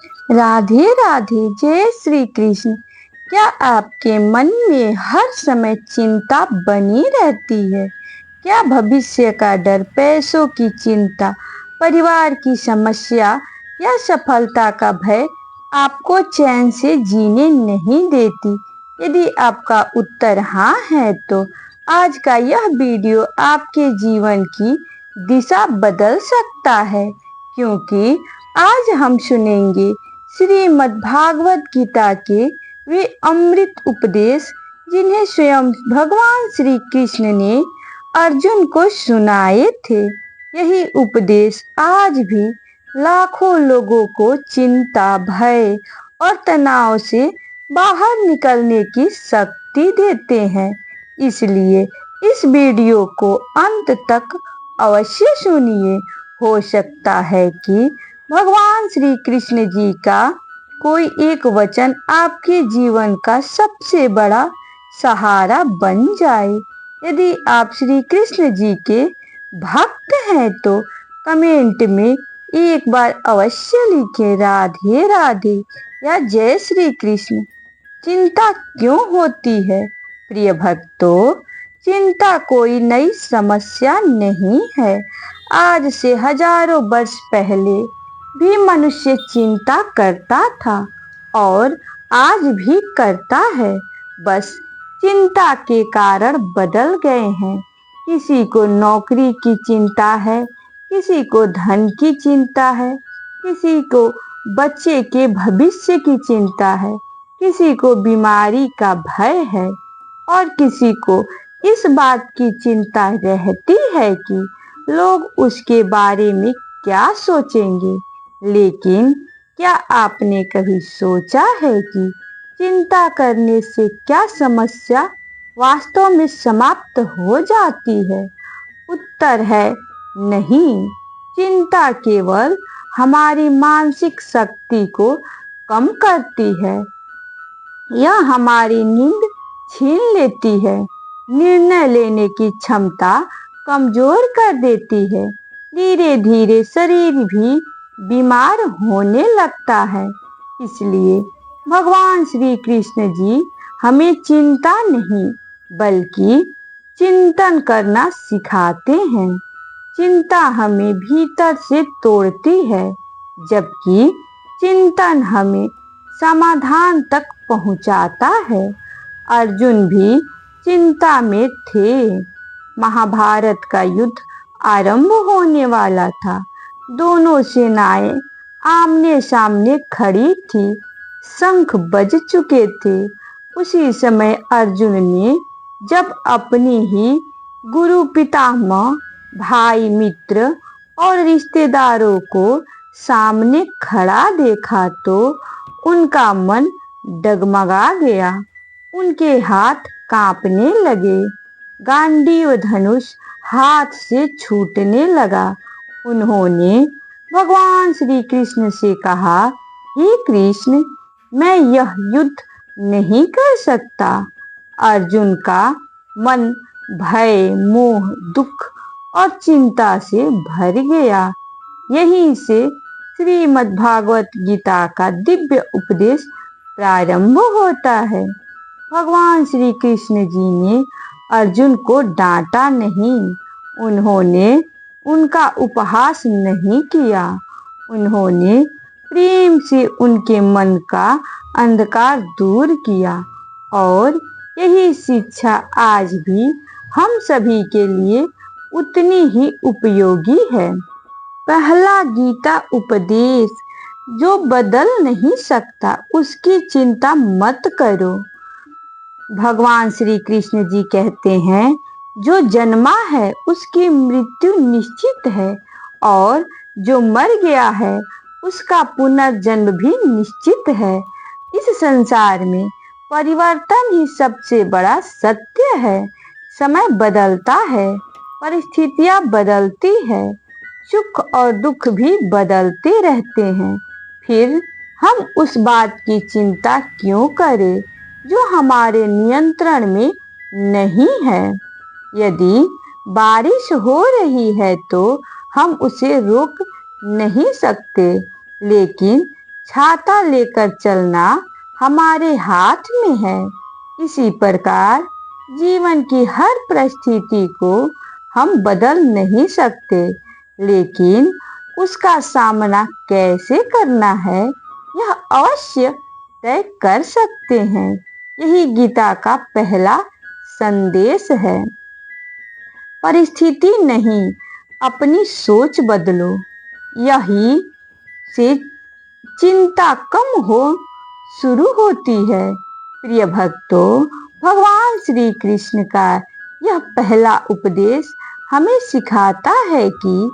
राधे राधे। जय श्री कृष्ण। क्या आपके मन में हर समय चिंता बनी रहती है? क्या भविष्य का डर, पैसों की चिंता, परिवार की समस्या या सफलता का भय आपको चैन से जीने नहीं देती? यदि आपका उत्तर हाँ है तो आज का यह वीडियो आपके जीवन की दिशा बदल सकता है, क्योंकि आज हम सुनेंगे श्रीमद् भागवत गीता के वे अमृत उपदेश जिन्हें स्वयं भगवान श्री कृष्ण ने अर्जुन को सुनाए थे। यही उपदेश आज भी लाखों लोगों को चिंता, भय और तनाव से बाहर निकलने की शक्ति देते हैं। इसलिए इस वीडियो को अंत तक अवश्य सुनिए। हो सकता है कि भगवान श्री कृष्ण जी का कोई एक वचन आपके जीवन का सबसे बड़ा सहारा बन जाए। यदि आप श्री कृष्ण जी के भक्त हैं तो कमेंट में एक बार अवश्य लिखें राधे राधे या जय श्री कृष्ण। चिंता क्यों होती है? प्रिय भक्तों, चिंता कोई नई समस्या नहीं है। आज से हजारों वर्ष पहले भी मनुष्य चिंता करता था और आज भी करता है। बस चिंता के कारण बदल गए हैं। किसी को नौकरी की चिंता है, किसी को धन की चिंता है, किसी को बच्चे के भविष्य की चिंता है, किसी को बीमारी का भय है और किसी को इस बात की चिंता रहती है कि लोग उसके बारे में क्या सोचेंगे। लेकिन क्या आपने कभी सोचा है कि चिंता करने से क्या समस्या वास्तव में समाप्त हो जाती है? उत्तर है नहीं। चिंता केवल हमारी मानसिक शक्ति को कम करती है। यह हमारी नींद छीन लेती है, निर्णय लेने की क्षमता कमजोर कर देती है। धीरे धीरे शरीर भी बीमार होने लगता है। इसलिए भगवान श्री कृष्ण जी हमें चिंता नहीं बल्कि चिंतन करना सिखाते हैं। चिंता हमें भीतर से तोड़ती है, जबकि चिंतन हमें समाधान तक पहुंचाता है। अर्जुन भी चिंता में थे। महाभारत का युद्ध आरंभ होने वाला था। दोनों सेनाएं आमने सामने खड़ी थी। शंख बज चुके थे। उसी समय अर्जुन ने जब अपनी ही गुरु, पितामह, भाई, मित्र और रिश्तेदारों को सामने खड़ा देखा तो उनका मन डगमगा गया। उनके हाथ कांपने लगे, गांडीव धनुष हाथ से छूटने लगा। उन्होंने भगवान श्री कृष्ण से कहा, हे कृष्ण, मैं यह युद्ध नहीं कर सकता। अर्जुन का मन भय, मोह, दुख और चिंता से भर गया। यहीं से श्रीमद् भागवत गीता का दिव्य उपदेश प्रारंभ होता है। भगवान श्री कृष्ण जी ने अर्जुन को डांटा नहीं, उन्होंने उनका उपहास नहीं किया। उन्होंने प्रेम से उनके मन का अंधकार दूर किया और यही शिक्षा आज भी हम सभी के लिए उतनी ही उपयोगी है। पहला गीता उपदेश, जो बदल नहीं सकता उसकी चिंता मत करो। भगवान श्री कृष्ण जी कहते हैं, जो जन्मा है उसकी मृत्यु निश्चित है और जो मर गया है उसका पुनर्जन्म भी निश्चित है। इस संसार में परिवर्तन ही सबसे बड़ा सत्य है। समय बदलता है, परिस्थितियां बदलती है, सुख और दुख भी बदलते रहते हैं। फिर हम उस बात की चिंता क्यों करें जो हमारे नियंत्रण में नहीं है। यदि बारिश हो रही है तो हम उसे रोक नहीं सकते, लेकिन छाता लेकर चलना हमारे हाथ में है। इसी प्रकार जीवन की हर परिस्थिति को हम बदल नहीं सकते, लेकिन उसका सामना कैसे करना है यह अवश्य तय कर सकते हैं। यही गीता का पहला संदेश है। परिस्थिति नहीं, अपनी सोच बदलो, यही से चिंता कम हो शुरू होती है। प्रिय भक्तों, भगवान श्री कृष्ण का यह पहला उपदेश हमें सिखाता है कि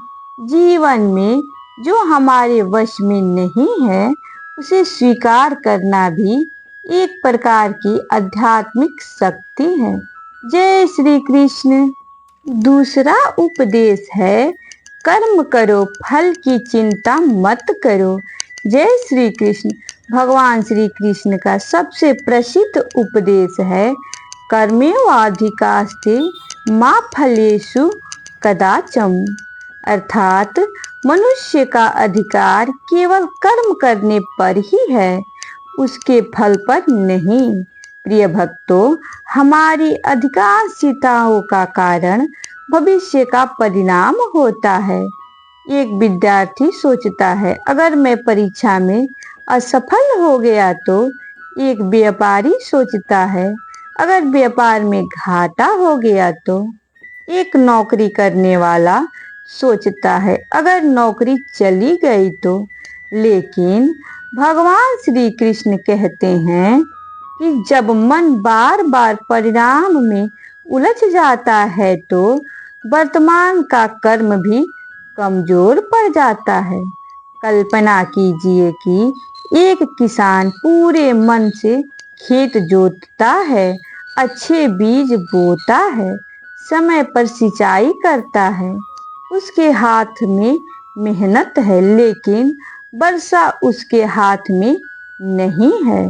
जीवन में जो हमारे वश में नहीं है उसे स्वीकार करना भी एक प्रकार की आध्यात्मिक शक्ति है। जय श्री कृष्ण। दूसरा उपदेश है, कर्म करो, फल की चिंता मत करो। जय श्री कृष्ण। भगवान श्री कृष्ण का सबसे प्रसिद्ध उपदेश है, कर्मेवाधिकारस्ते मा फलेषु कदाचन। अर्थात मनुष्य का अधिकार केवल कर्म करने पर ही है, उसके फल पर नहीं। प्रिय भक्तों, हमारी अधिकांशताओं का कारण भविष्य का परिणाम होता है। एक विद्यार्थी सोचता है अगर मैं परीक्षा में असफल हो गया तो। एक व्यापारी सोचता है अगर व्यापार में घाटा हो गया तो। एक नौकरी करने वाला सोचता है अगर नौकरी चली गई तो। लेकिन भगवान श्री कृष्ण कहते हैं कि जब मन बार बार परिणाम में उलझ जाता है तो वर्तमान का कर्म भी कमजोर पड़ जाता है। कल्पना कीजिए कि एक किसान पूरे मन से खेत जोतता है, अच्छे बीज बोता है, समय पर सिंचाई करता है, उसके हाथ में मेहनत है, लेकिन वर्षा उसके हाथ में नहीं है।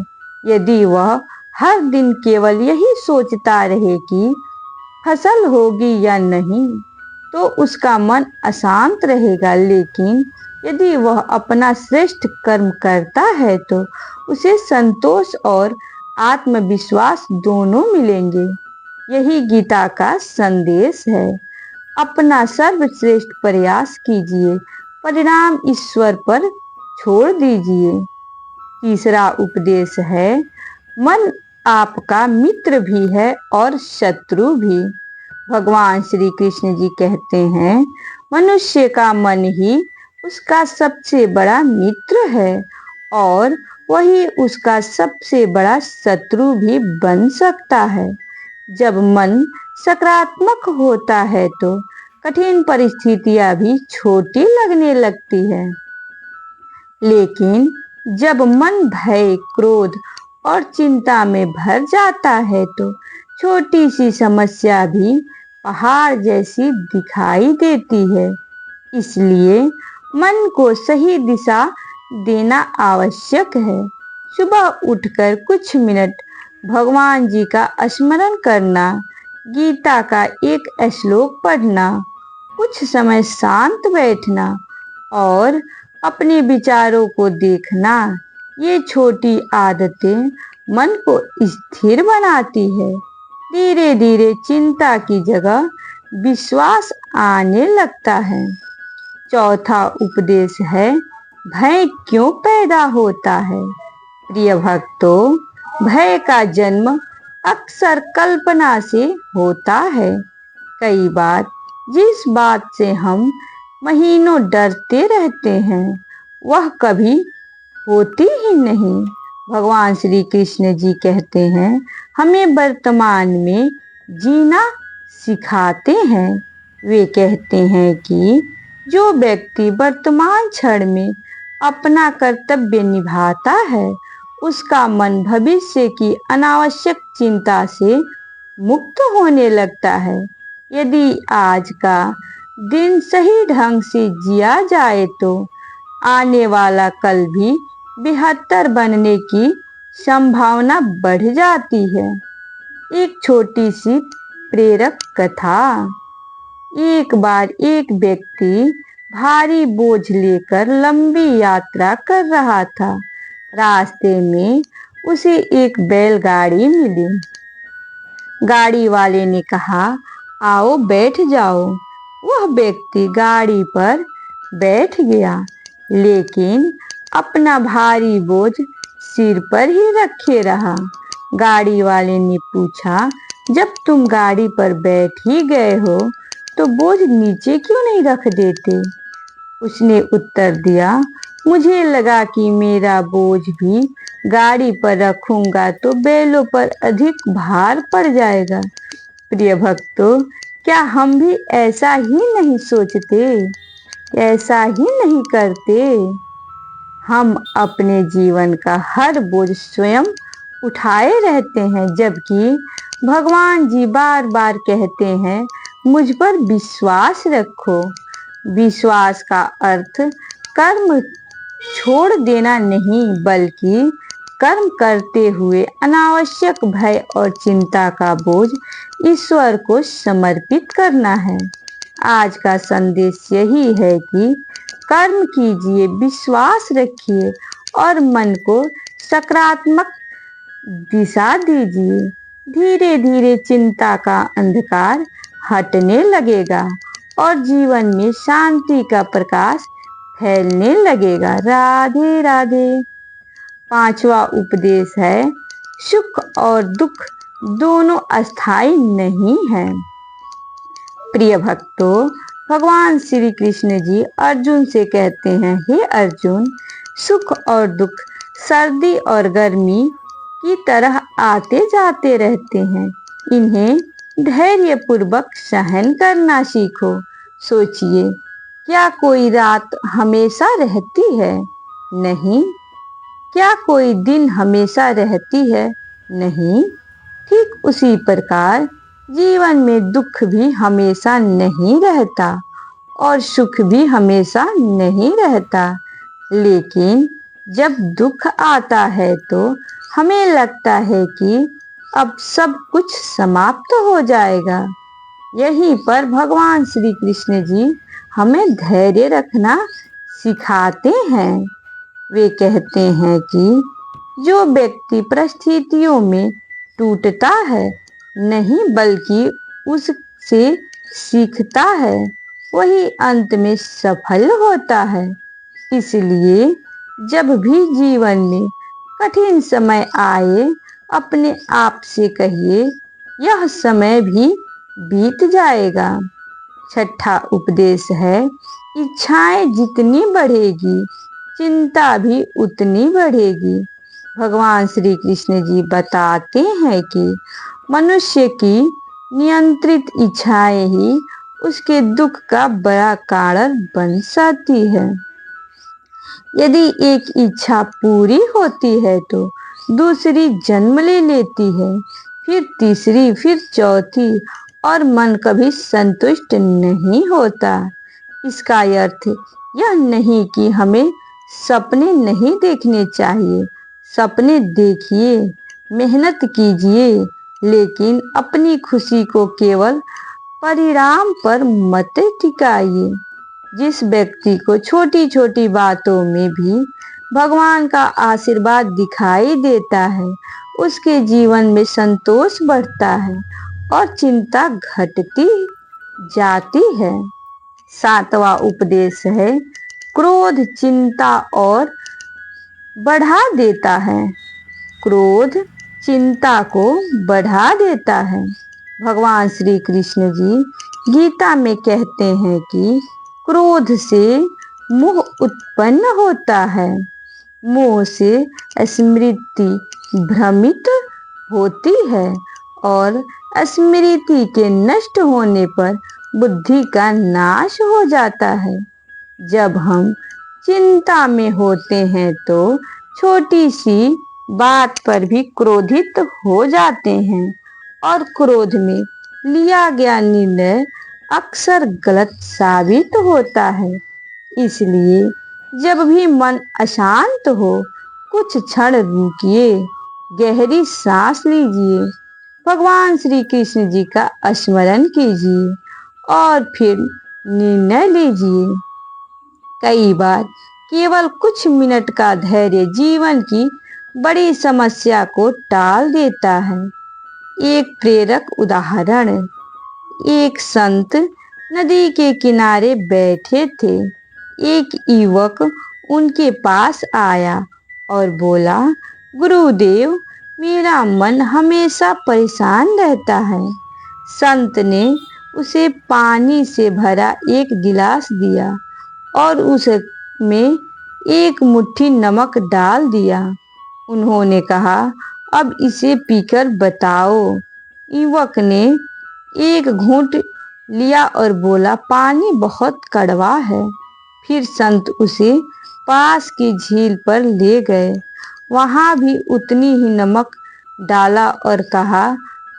यदि वह हर दिन केवल यही सोचता रहे कि फसल होगी या नहीं, तो उसका मन अशांत रहेगा। लेकिन यदि वह अपना श्रेष्ठ कर्म करता है तो उसे संतोष और आत्मविश्वास दोनों मिलेंगे। यही गीता का संदेश है। अपना सर्वश्रेष्ठ प्रयास कीजिए, परिणाम ईश्वर पर छोड़ दीजिए। तीसरा उपदेश है, मन आपका मित्र भी है और शत्रु भी। भगवान श्री कृष्ण जी कहते हैं, मनुष्य का मन ही उसका सबसे बड़ा मित्र है और वही उसका सबसे बड़ा शत्रु भी बन सकता है। जब मन सकारात्मक होता है तो कठिन परिस्थितियां भी छोटी लगने लगती है, लेकिन जब मन भय, क्रोध और चिंता में भर जाता है तो छोटी सी समस्या भी पहाड़ जैसी दिखाई देती है। इसलिए मन को सही दिशा देना आवश्यक है। सुबह उठकर कुछ मिनट भगवान जी का स्मरण करना, गीता का एक श्लोक पढ़ना, कुछ समय शांत बैठना और अपने विचारों को देखना, ये छोटी आदतें मन को स्थिर बनाती है। धीरे धीरे चिंता की जगह विश्वास आने लगता है। चौथा उपदेश है, भय क्यों पैदा होता है। प्रिय भक्तों, भय का जन्म अक्सर कल्पना से होता है। कई बार जिस बात से हम महीनों डरते रहते हैं वह कभी होती ही नहीं। भगवान श्री कृष्ण जी कहते हैं, हमें वर्तमान में जीना सिखाते हैं। वे कहते हैं कि जो व्यक्ति वर्तमान क्षण में अपना कर्तव्य निभाता है उसका मन भविष्य की अनावश्यक चिंता से मुक्त होने लगता है। यदि आज का दिन सही ढंग से जिया जाए तो आने वाला कल भी बेहतर बनने की संभावना बढ़ जाती है। एक छोटी सी प्रेरक कथा। एक बार एक व्यक्ति भारी बोझ लेकर लंबी यात्रा कर रहा था। रास्ते में उसे एक बैलगाड़ी मिली। गाड़ी वाले ने कहा, आओ बैठ जाओ। वह व्यक्ति गाड़ी पर बैठ गया, लेकिन अपना भारी बोझ सिर पर ही रखे रहा। गाड़ी वाले ने पूछा, जब तुम गाड़ी पर बैठ ही गए हो तो बोझ नीचे क्यों नहीं रख देते? उसने उत्तर दिया, मुझे लगा कि मेरा बोझ भी गाड़ी पर रखूंगा तो बैलों पर अधिक भार पड़ जाएगा। प्रिय भक्तों, क्या हम भी ऐसा ही नहीं सोचते, ऐसा ही नहीं करते? हम अपने जीवन का हर बोझ स्वयं उठाए रहते हैं, जबकि भगवान जी बार बार कहते हैं, मुझ पर विश्वास रखो। विश्वास का अर्थ कर्म छोड़ देना नहीं, बल्कि कर्म करते हुए अनावश्यक भय और चिंता का बोझ ईश्वर को समर्पित करना है। आज का संदेश यही है कि कर्म कीजिए, विश्वास रखिए और मन को सकारात्मक दिशा दीजिए। धीरे धीरे चिंता का अंधकार हटने लगेगा और जीवन में शांति का प्रकाश फैलने लगेगा। राधे राधे। पांचवा उपदेश है, सुख और दुख दोनों अस्थाई नहीं है। प्रिय भक्तों, भगवान श्री कृष्ण जी अर्जुन से कहते हैं, हे अर्जुन, सुख और दुख सर्दी और गर्मी की तरह आते जाते रहते हैं। इन्हें धैर्य पूर्वक सहन करना सीखो। सोचिए, क्या कोई रात हमेशा रहती है? नहीं। क्या कोई दिन हमेशा रहती है? नहीं। ठीक उसी प्रकार जीवन में दुख भी हमेशा नहीं रहता और सुख भी हमेशा नहीं रहता। लेकिन जब दुख आता है तो हमें लगता है कि अब सब कुछ समाप्त हो जाएगा। यहीं पर भगवान श्री कृष्ण जी हमें धैर्य रखना सिखाते हैं। वे कहते हैं कि जो व्यक्ति परिस्थितियों में टूटता है, नहीं बल्कि उससे सीखता है, वही अंत में सफल होता है। इसलिए जब भी जीवन में कठिन समय आए, अपने आप से कहिए, यह समय भी बीत जाएगा। छठा उपदेश है, इच्छाएं जितनी बढ़ेगी, चिंता भी उतनी बढ़ेगी। भगवान श्री कृष्ण जी बताते हैं कि मनुष्य की नियंत्रित इच्छाएं ही उसके दुख का बड़ा कारण बन जाती है। यदि एक इच्छा पूरी होती है तो दूसरी जन्म ले लेती है, फिर तीसरी, फिर चौथी, और मन कभी संतुष्ट नहीं होता। इसका अर्थ यह नहीं कि हमें सपने नहीं देखने चाहिए। सपने देखिए, मेहनत कीजिए, लेकिन अपनी खुशी को केवल परिणाम पर मत टिकाइए। जिस व्यक्ति को छोटी छोटी बातों में भी भगवान का आशीर्वाद दिखाई देता है, उसके जीवन में संतोष बढ़ता है और चिंता घटती जाती है। सातवां उपदेश है, क्रोध चिंता और बढ़ा देता है। क्रोध चिंता को बढ़ा देता है। भगवान श्री कृष्ण जी गीता में कहते हैं कि क्रोध से मोह उत्पन्न होता है। मोह से स्मृति भ्रमित होती है और स्मृति के नष्ट होने पर बुद्धि का नाश हो जाता है। जब हम चिंता में होते हैं तो छोटी सी बात पर भी क्रोधित हो जाते हैं और क्रोध में लिया गया निर्णय अक्सर गलत साबित होता है। इसलिए जब भी मन अशांत हो, कुछ क्षण रुकिए, गहरी सांस लीजिए, भगवान श्री कृष्ण जी का स्मरण कीजिए और फिर निर्णय लीजिए। कई बार केवल कुछ मिनट का धैर्य जीवन की बड़ी समस्या को टाल देता है। एक प्रेरक उदाहरण, एक संत नदी के किनारे बैठे थे। एक युवक उनके पास आया और बोला, गुरुदेव, मेरा मन हमेशा परेशान रहता है। संत ने उसे पानी से भरा एक गिलास दिया और उसमें एक मुट्ठी नमक डाल दिया। उन्होंने कहा, अब इसे पीकर बताओ। युवक ने एक घूंट लिया और बोला, पानी बहुत कड़वा है। फिर संत उसे पास की झील पर ले गए। वहां भी उतनी ही नमक डाला और कहा,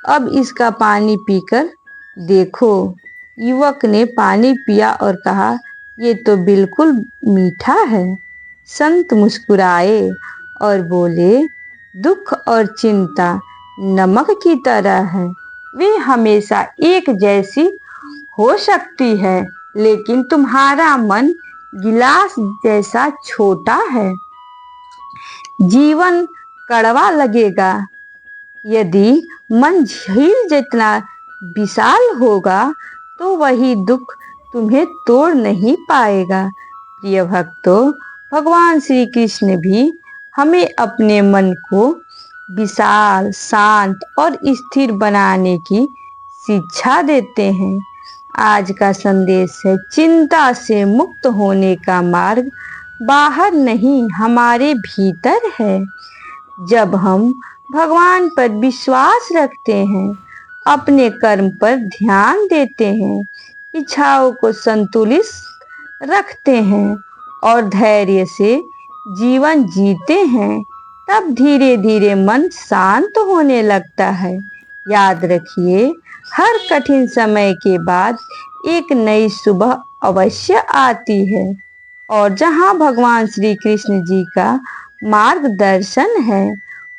अब इसका पानी पीकर देखो। युवक ने पानी पिया और कहा, ये तो बिल्कुल मीठा है। संत मुस्कुराए और बोले, दुख और चिंता नमक की तरह है, वे हमेशा एक जैसी हो सकती है, लेकिन तुम्हारा मन गिलास जैसा छोटा है। जीवन कड़वा लगेगा, यदि मन झील जितना विशाल होगा तो वही दुख तुम्हें तोड़ नहीं पाएगा। प्रिय भक्तों, भगवान श्री कृष्ण भी हमें अपने मन को विशाल, शांत और स्थिर बनाने की शिक्षा देते हैं। आज का संदेश है, चिंता से मुक्त होने का मार्ग बाहर नहीं, हमारे भीतर है। जब हम भगवान पर विश्वास रखते हैं, अपने कर्म पर ध्यान देते हैं, इच्छाओं को संतुलित रखते हैं और धैर्य से जीवन जीते हैं, तब धीरे धीरे मन शांत होने लगता है। याद रखिए, हर कठिन समय के बाद एक नई सुबह अवश्य आती है और जहाँ भगवान श्री कृष्ण जी का मार्गदर्शन है,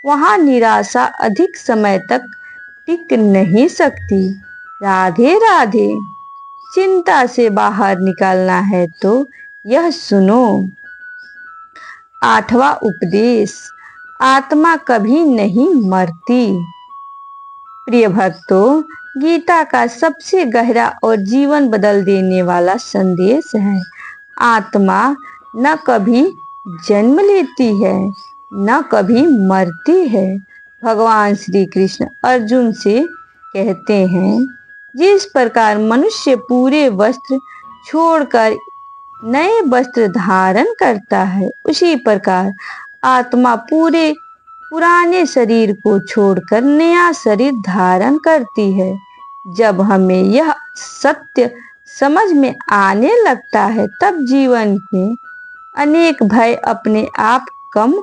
वहाँ निराशा अधिक समय तक टिक नहीं सकती। राधे राधे। चिंता से बाहर निकलना है तो यह सुनो। 8वां उपदेश, आत्मा कभी नहीं मरती। प्रिय भक्तों, गीता का सबसे गहरा और जीवन बदल देने वाला संदेश है, आत्मा न कभी जन्म लेती है, न कभी मरती है। भगवान श्री कृष्ण अर्जुन से कहते हैं, जिस प्रकार मनुष्य पूरे वस्त्र छोड़कर नए वस्त्र धारण करता है, उसी प्रकार आत्मा पूरे पुराने शरीर को छोड़कर नया शरीर धारण करती है। जब हमें यह सत्य समझ में आने लगता है, तब जीवन में अनेक भय अपने आप कम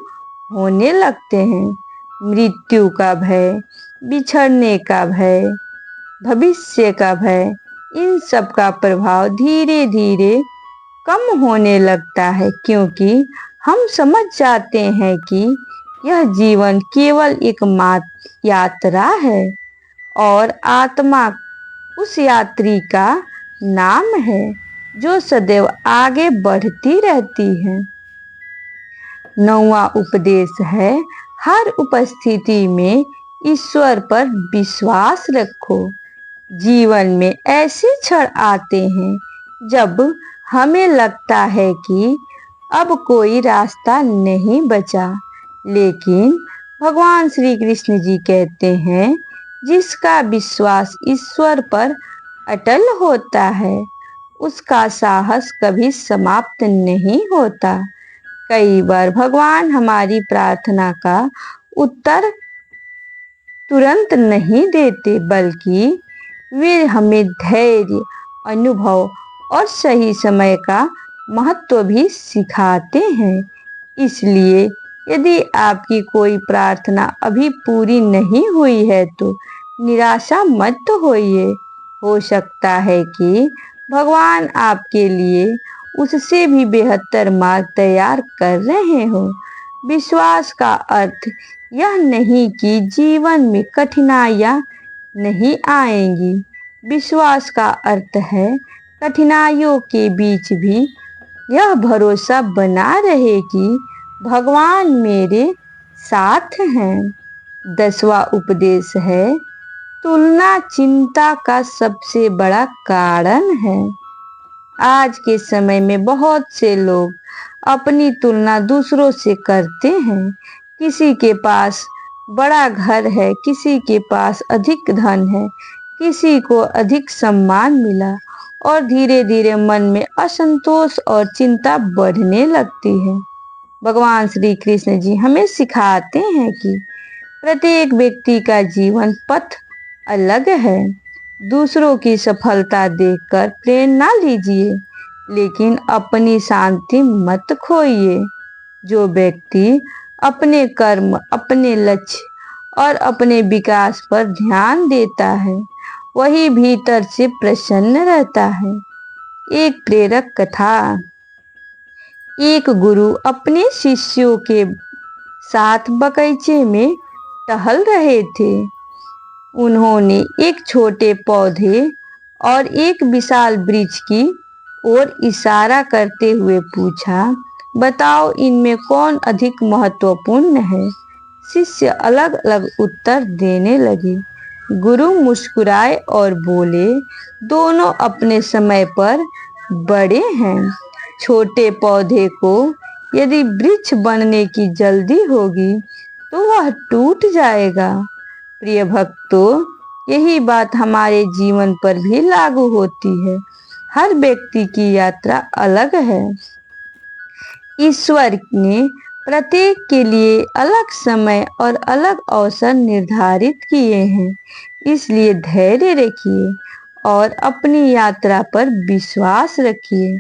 होने लगते हैं। मृत्यु का भय, बिछड़ने का भय, भविष्य का भय, इन सब का प्रभाव धीरे धीरे कम होने लगता है, क्योंकि हम समझ जाते हैं कि यह जीवन केवल एक यात्रा है और आत्मा उस यात्री का नाम है जो सदैव आगे बढ़ती रहती है। 9वां उपदेश है, हर उपस्थिति में ईश्वर पर विश्वास रखो। जीवन में ऐसे क्षण आते हैं जब हमें लगता है कि अब कोई रास्ता नहीं बचा, लेकिन भगवान श्री कृष्ण जी कहते हैं, जिसका विश्वास ईश्वर पर अटल होता है, उसका साहस कभी समाप्त नहीं होता। कई बार भगवान हमारी प्रार्थना का उत्तर तुरंत नहीं देते, बल्कि वे हमें धैर्य, अनुभव और सही समय का महत्व भी सिखाते हैं। इसलिए यदि आपकी कोई प्रार्थना अभी पूरी नहीं हुई है तो निराशा मत होइए। हो सकता है कि भगवान आपके लिए उससे भी बेहतर मार्ग तैयार कर रहे हो। विश्वास का अर्थ यह नहीं कि जीवन में कठिनाइयां नहीं आएंगी। विश्वास का अर्थ है कठिनाइयों के बीच भी यह भरोसा बना रहे कि भगवान मेरे साथ हैं। 10वां उपदेश है, तुलना चिंता का सबसे बड़ा कारण है। आज के समय में बहुत से लोग अपनी तुलना दूसरों से करते हैं। किसी के पास बड़ा घर है, किसी के पास अधिक धन है, किसी को अधिक सम्मान मिला और धीरे धीरे मन में असंतोष और चिंता बढ़ने लगती है। भगवान श्री कृष्ण जी हमें सिखाते हैं कि प्रत्येक व्यक्ति का जीवन पथ अलग है। दूसरों की सफलता देखकर प्रेरणा लीजिए, लेकिन अपनी शांति मत खोइए। जो व्यक्ति अपने कर्म, अपने लक्ष्य और अपने विकास पर ध्यान देता है, वही भीतर से प्रसन्न रहता है। एक प्रेरक कथा। एक गुरु अपने शिष्यों के साथ बगीचे में टहल रहे थे। उन्होंने एक छोटे पौधे और एक विशाल वृक्ष की ओर इशारा करते हुए पूछा, बताओ इनमें कौन अधिक महत्वपूर्ण है। शिष्य अलग अलग उत्तर देने लगे। गुरु मुस्कुराए और बोले, दोनों अपने समय पर बड़े हैं। छोटे पौधे को यदि वृक्ष बनने की जल्दी होगी तो वह टूट जाएगा। प्रिय भक्तों, यही बात हमारे जीवन पर भी लागू होती है। हर व्यक्ति की यात्रा अलग है। ईश्वर ने प्रत्येक के लिए अलग समय और अलग अवसर निर्धारित किए हैं। इसलिए धैर्य रखिए और अपनी यात्रा पर विश्वास रखिए।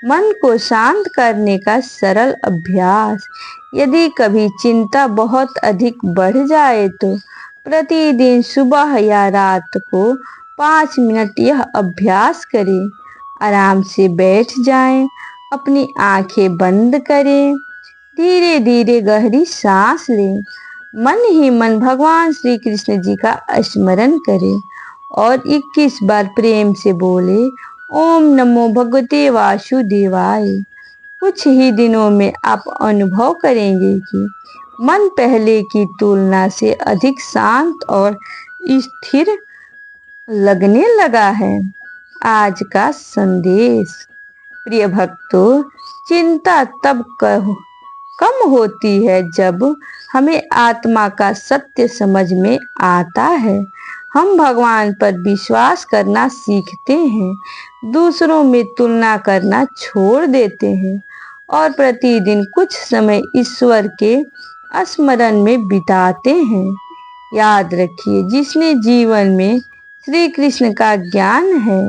मन को शांत करने का सरल अभ्यास। यदि कभी चिंता बहुत अधिक बढ़ जाए तो प्रतिदिन सुबह या रात को 5 मिनट यह अभ्यास करें। आराम से बैठ जाएं, अपनी आंखें बंद करें, धीरे धीरे गहरी सांस लें, मन ही मन भगवान श्री कृष्ण जी का स्मरण करें और 21 बार प्रेम से बोले, ओम नमो भगवते वासुदेवाय। कुछ ही दिनों में आप अनुभव करेंगे कि मन पहले की तुलना से अधिक शांत और स्थिर लगने लगा है। आज का संदेश। प्रिय भक्तों, चिंता तब कम होती है जब हमें आत्मा का सत्य समझ में आता है। हम भगवान पर विश्वास करना सीखते हैं, दूसरों में तुलना करना छोड़ देते हैं और प्रतिदिन कुछ समय ईश्वर के स्मरण में बिताते हैं। याद रखिए, जिसने जीवन में श्री कृष्ण का ज्ञान है,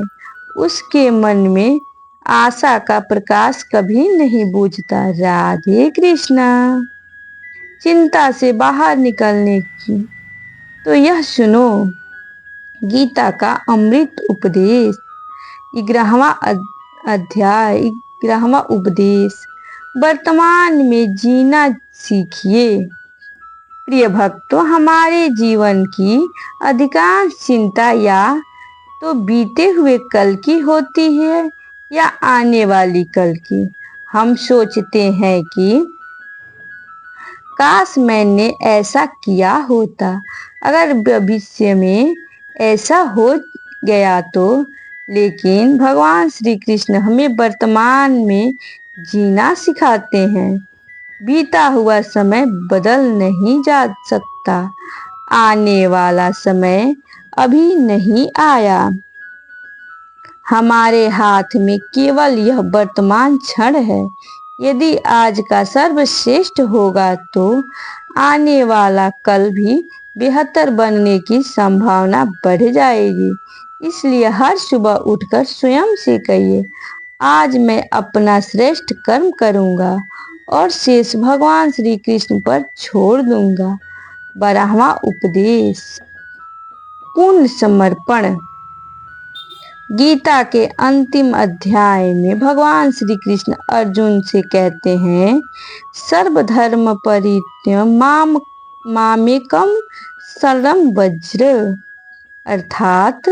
उसके मन में आशा का प्रकाश कभी नहीं बुझता। राधे कृष्णा। चिंता से बाहर निकलने की तो यह सुनो, गीता का अमृत उपदेश। 11वां अध्याय, 11वां उपदेश। वर्तमान में जीना सीखिए। प्रिय भक्तों, हमारे जीवन की अधिकांश चिंता या तो बीते हुए कल की होती है या आने वाली कल की। हम सोचते हैं कि काश मैंने ऐसा किया होता, अगर भविष्य में ऐसा हो गया तो। लेकिन भगवान श्री कृष्ण हमें वर्तमान में जीना सिखाते हैं। बीता हुआ समय बदल नहीं जा सकता, आने वाला समय अभी नहीं आया। हमारे हाथ में केवल यह वर्तमान क्षण है। यदि आज का सर्वश्रेष्ठ होगा तो आने वाला कल भी बेहतर बनने की संभावना बढ़ जाएगी। इसलिए हर सुबह उठकर स्वयं से कहिए, आज मैं अपना श्रेष्ठ कर्म करूंगा और शेष भगवान श्री कृष्ण पर छोड़ दूंगा। 12वां उपदेश, पूर्ण समर्पण। गीता के अंतिम अध्याय में भगवान श्री कृष्ण अर्जुन से कहते हैं, सर्वधर्म परित्यज्य मामेकं शरणं व्रज। अर्थात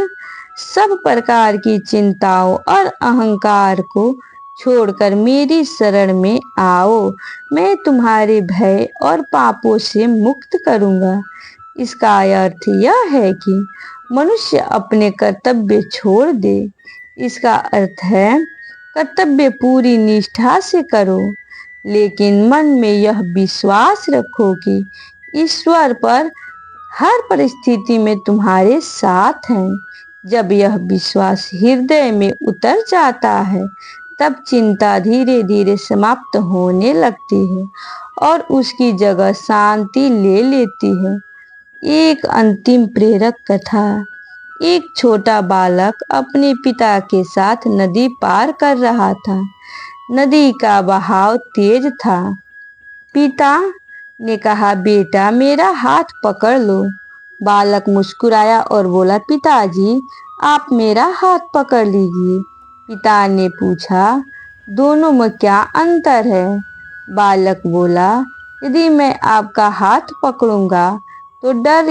सब प्रकार की चिंताओं और अहंकार को छोड़कर मेरी शरण में आओ, मैं तुम्हारे भय और पापों से मुक्त करूंगा। इसका अर्थ यह है कि मनुष्य अपने कर्तव्य छोड़ दे। इसका अर्थ है कर्तव्य पूरी निष्ठा से करो, लेकिन मन में यह विश्वास रखो कि ईश्वर पर हर परिस्थिति में तुम्हारे साथ हैं। जब यह विश्वास हृदय में उतर जाता है, तब चिंता धीरे धीरे समाप्त होने लगती है और उसकी जगह शांति ले लेती है। एक अंतिम प्रेरक कथा। एक छोटा बालक अपने पिता के साथ नदी पार कर रहा था। नदी का बहाव तेज था। पिता ने कहा, बेटा मेरा हाथ पकड़ लो। बालक मुस्कुराया और बोला, पिताजी आप मेरा हाथ पकड़ लीजिए। पिता ने पूछा, दोनों में क्या अंतर है? बालक बोला, यदि मैं आपका हाथ पकड़ूंगा तो डर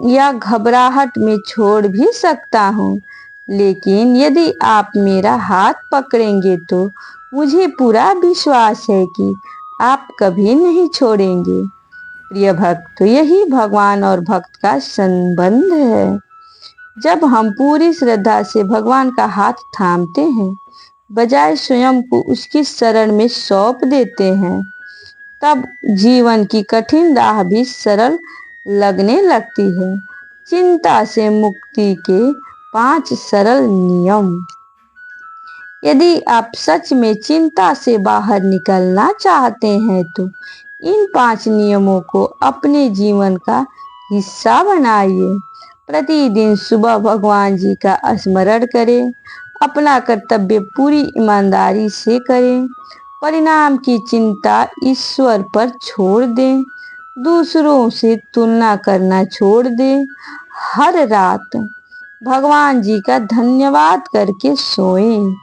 या घबराहट में छोड़ भी सकता हूँ, लेकिन यदि आप मेरा हाथ पकड़ेंगे तो मुझे पूरा विश्वास है कि आप कभी नहीं छोड़ेंगे। प्रिय भक्त, तो यही भगवान और भक्त का संबंध है। जब हम पूरी श्रद्धा से भगवान का हाथ थामते हैं, बजाय स्वयं को उसकी शरण में सौंप देते हैं, तब जीवन की कठिन राह भी सरल लगने लगती है। चिंता से मुक्ति के 5 सरल नियम। यदि आप सच में चिंता से बाहर निकलना चाहते हैं तो इन 5 नियमों को अपने जीवन का हिस्सा बनाइए। प्रतिदिन सुबह भगवान जी का स्मरण करें, अपना कर्तव्य पूरी ईमानदारी से करें, परिणाम की चिंता ईश्वर पर छोड़ दें, दूसरों से तुलना करना छोड़ दें, हर रात भगवान जी का धन्यवाद करके सोएं।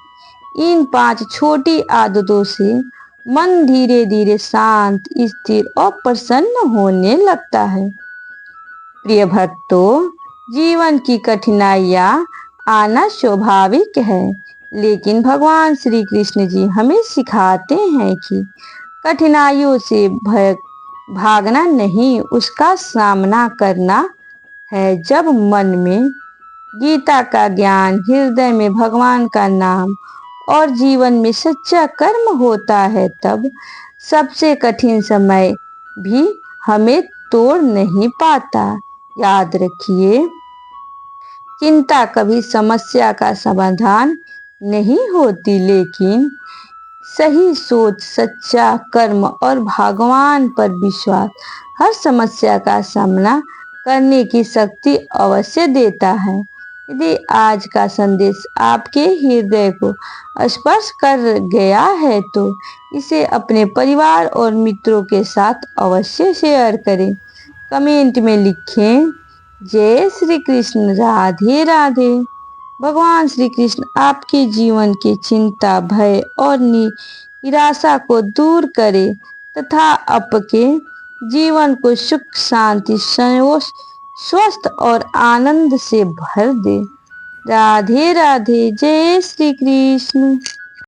इन 5 छोटी आदतों से मन धीरे धीरे शांत, स्थिर और प्रसन्न होने लगता है। प्रिय भक्तों, जीवन की कठिनाइयाँ आना स्वाभाविक है, लेकिन भगवान श्री कृष्ण जी हमें सिखाते हैं कि कठिनाइयों से भागना नहीं, उसका सामना करना है। जब मन में गीता का ज्ञान, हृदय में भगवान का नाम और जीवन में सच्चा कर्म होता है, तब सबसे कठिन समय भी हमें तोड़ नहीं पाता। याद रखिए, चिंता कभी समस्या का समाधान नहीं होती, लेकिन सही सोच, सच्चा कर्म और भगवान पर विश्वास हर समस्या का सामना करने की शक्ति अवश्य देता है। यदि आज का संदेश आपके हृदय को स्पर्श कर गया है तो इसे अपने परिवार और मित्रों के साथ अवश्य शेयर करें। कमेंट में लिखें, जय श्री कृष्ण, राधे राधे। भगवान श्री कृष्ण आपके जीवन की चिंता, भय और निराशा को दूर करे तथा आपके जीवन को सुख, शांति, संतोष, स्वस्थ और आनंद से भर दे। राधे राधे। जय श्री कृष्ण।